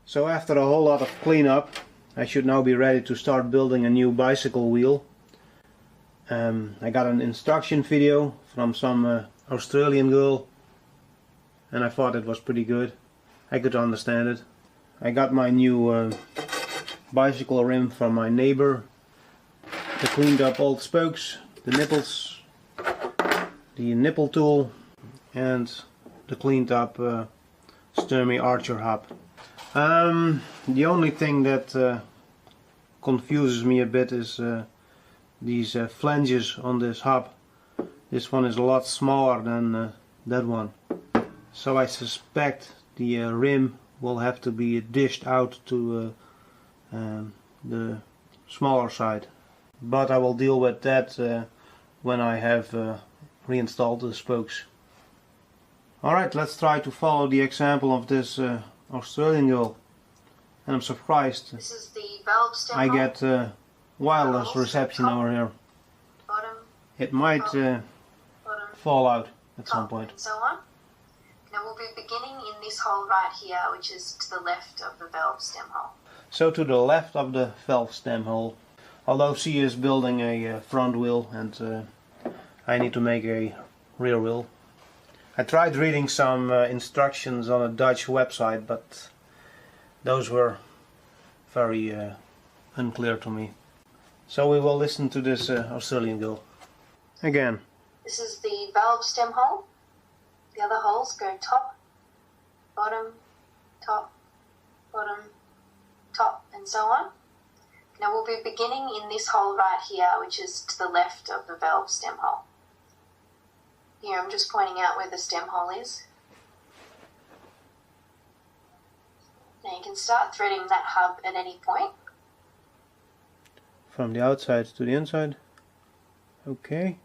So after a whole lot of cleanup, I should now be ready to start building a new bicycle wheel. I got an instruction video from some Australian girl, and I thought it was pretty good. I could understand it. I got my new bicycle rim from my neighbor. I cleaned up all the spokes, the nipples, the nipple tool, and the cleaned up Sturmey Archer hub. The only thing that confuses me a bit is these flanges on this hub. This one is a lot smaller than that one, so I suspect the rim will have to be dished out to the smaller side, but I will deal with that when I have reinstalled the spokes. Alright, let's try to follow the example of this Australian girl, and I'm surprised this is the valve stem I get wireless reception over here. Bottom, It might bottom, fall out at some top, point. and so on. Now we'll be beginning in this hole right here, which is to the left of the valve stem hole. So to the left of the valve stem hole, although she is building a front wheel and I need to make a rear wheel. I tried reading some instructions on a Dutch website, but those were very unclear to me. So we will listen to this Australian girl again. This is the valve stem hole. The other holes go top, bottom, top, and so on. Now we'll be beginning in this hole right here, which is to the left of the valve stem hole. Here I'm just pointing out where the stem hole is. Now you can start threading that hub at any point. From the outside to the inside. Okay.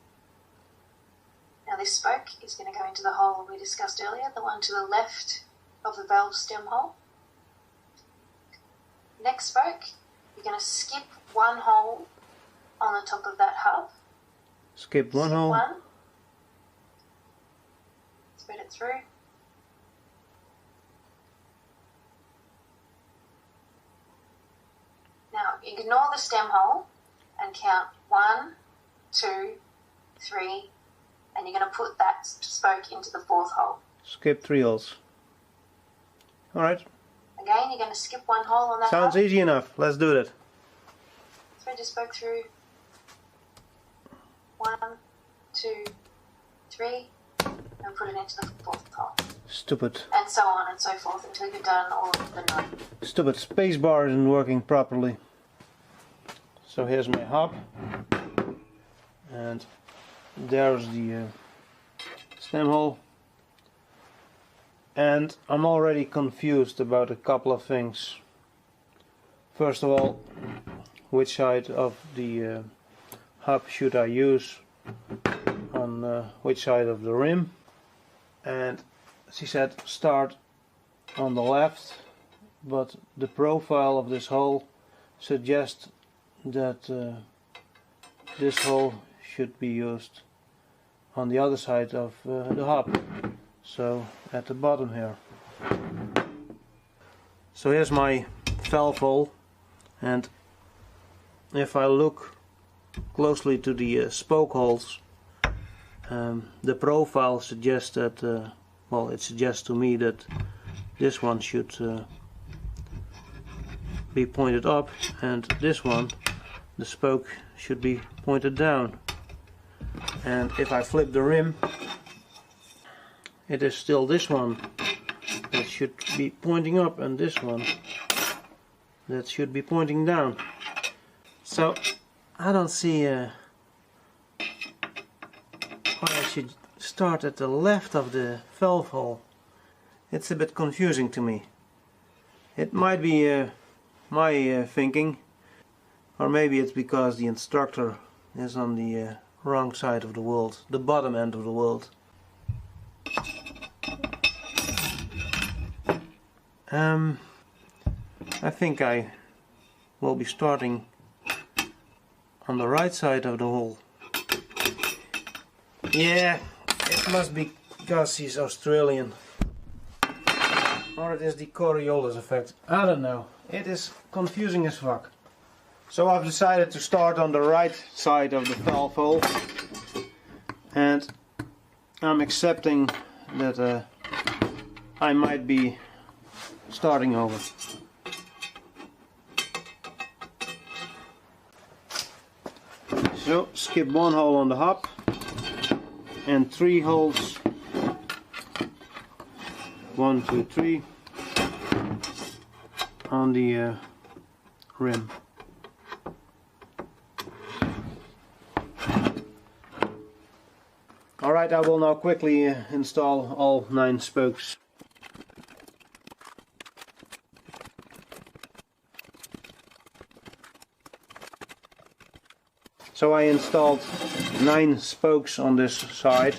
Now this spoke is going to go into the hole we discussed earlier, the one to the left of the valve stem hole. Next spoke, you're going to skip one hole on the top of that hub. Skip one hole. One. Thread it through. Now ignore the stem hole and count 1, 2, 3, and you're going to put that spoke into the fourth hole. Skip 3 holes. Alright. Again, you're going to skip one hole on that Sounds hub. easy enough. Let's do that. Thread your spoke through. 1, 2, 3, and put it into the fourth hole. Stupid. And so on and so forth until you've done all of the 9. Stupid spacebar isn't working properly. So here's my hub. And there's the stem hole. And I'm already confused about a couple of things. First of all, which side of the hub should I use on which side of the rim? And she said start on the left, but the profile of this hole suggests that this hole should be used on the other side of the hub, so at the bottom here. So here's my valve hole, and if I look closely to the spoke holes, the profile suggests that well, it suggests to me that this one should be pointed up, and this one, the spoke, should be pointed down. And if I flip the rim, it is still this one that should be pointing up, and this one that should be pointing down. So I don't see why I should start at the left of the valve hole. It's a bit confusing to me. It might be my thinking, or maybe it's because the instructor is on the wrong side of the world, the bottom end of the world. I think I will be starting on the right side of the hole. Yeah, it must be because he's Australian. Or it is the Coriolis effect. I don't know. It is confusing as fuck. So I've decided to start on the right side of the valve hole. And I'm accepting that I might be starting over. So skip one hole on the hub and 3 holes. 1, 2, 3 on the rim. Alright, I will now quickly install all 9 spokes. So I installed 9 spokes on this side,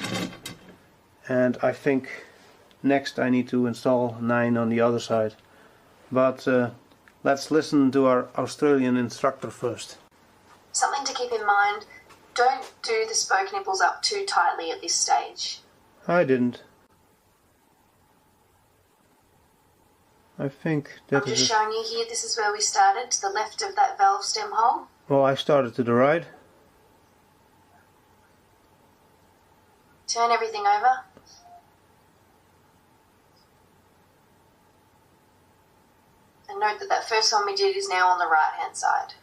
and I think next I need to install 9 on the other side. But let's listen to our Australian instructor first. Something to keep in mind, don't do the spoke nipples up too tightly at this stage. I didn't. I think that I'm just showing you here, this is where we started, to the left of that valve stem hole. Well, I started to the right. Turn everything over. And note that that first one we did is now on the right hand side.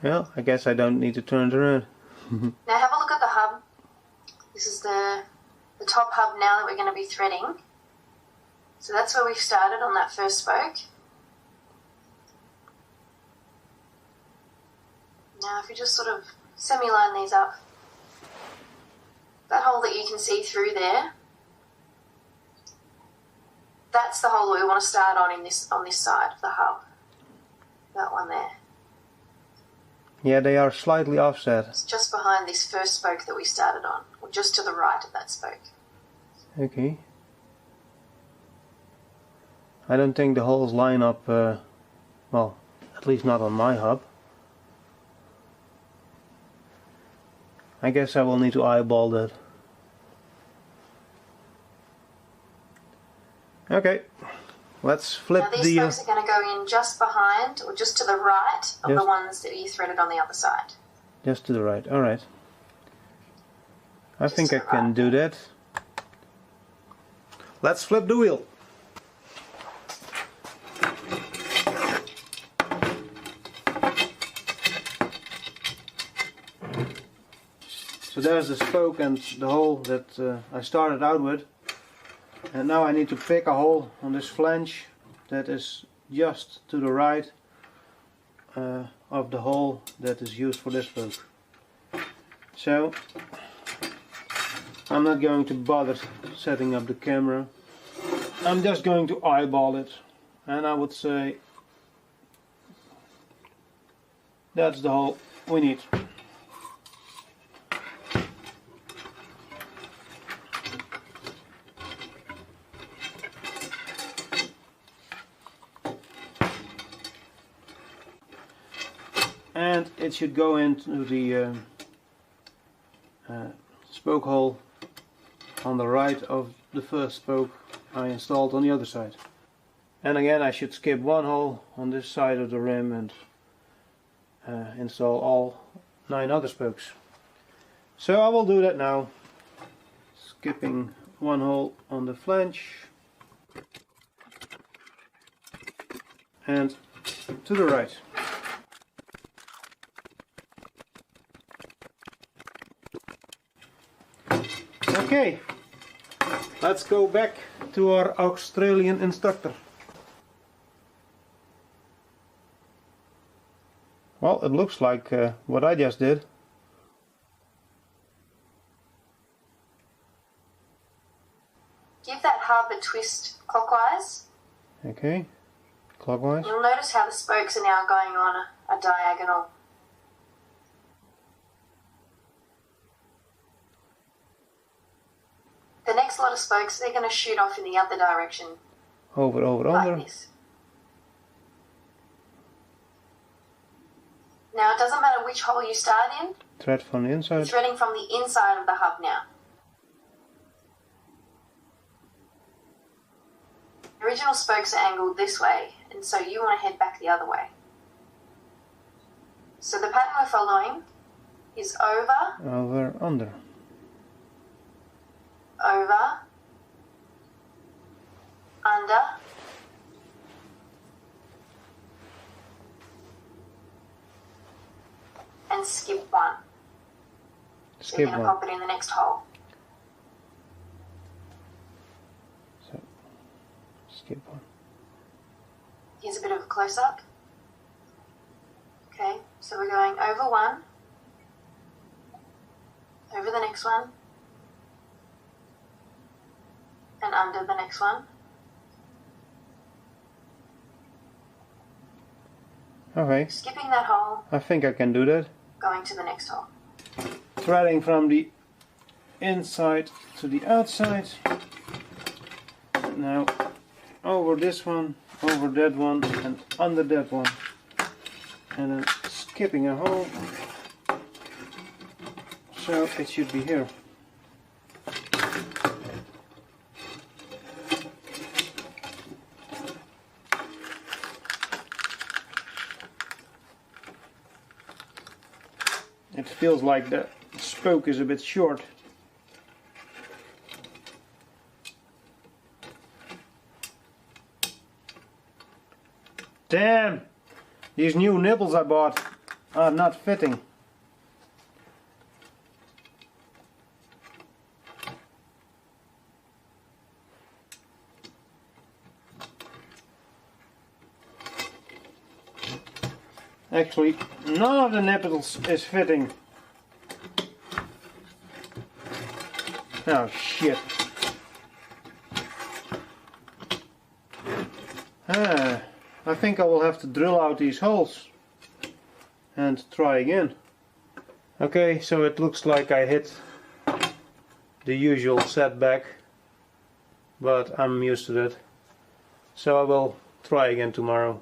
Well, I guess I don't need to turn it around. Now have a look at the hub. This is the top hub now that we're going to be threading. So that's where we've started on that first spoke. Now if you just sort of semi-line these up, that hole that you can see through there, that's the hole that we want to start on this side of the hub. That one there. Yeah, they are slightly offset. It's just behind this first spoke that we started on, or just to the right of that spoke. Okay. I don't think the holes line up, well, at least not on my hub. I guess I will need to eyeball that. Okay, let's flip now these spokes are going to go in just behind, or just to the right of the ones that you threaded on the other side. Just to the right, alright. I think I can do that. Let's flip the wheel. So there's the spoke and the hole that I started out with. And now I need to pick a hole on this flange that is just to the right of the hole that is used for this spoke. So I'm not going to bother setting up the camera. I'm just going to eyeball it, and I would say that's the hole we need. And it should go into the spoke hole on the right of the first spoke I installed on the other side. And again, I should skip one hole on this side of the rim and install all 9 other spokes. So I will do that now, skipping one hole on the flange and to the right. Okay, let's go back to our Australian instructor. Well, it looks like what I just did. Give that hub a twist clockwise. Okay, clockwise. You'll notice how the spokes are now going on a diagonal. The next lot of spokes, they're going to shoot off in the other direction. Over, like under. This. Now it doesn't matter which hole you start in. Thread from the inside. You're threading from the inside of the hub now. The original spokes are angled this way, and so you want to head back the other way. So the pattern we're following is over, over, under. over, under, and skip one. So Skip you're going to one. pop it in the next hole. So, skip one. Here's a bit of a close-up. Okay, so we're going over one, over the next one, and under the next one. Okay, Skipping that hole, I think I can do that. going to the next hole. Threading from the inside to the outside. Now over this one, over that one, and under that one. And then skipping a hole. So it should be here. It feels like the spoke is a bit short. Damn! These new nipples I bought are not fitting. Actually, none of the nipples is fitting. Oh shit. I think I will have to drill out these holes and try again. Okay, so it looks like I hit the usual setback, but I'm used to that. So I will try again tomorrow.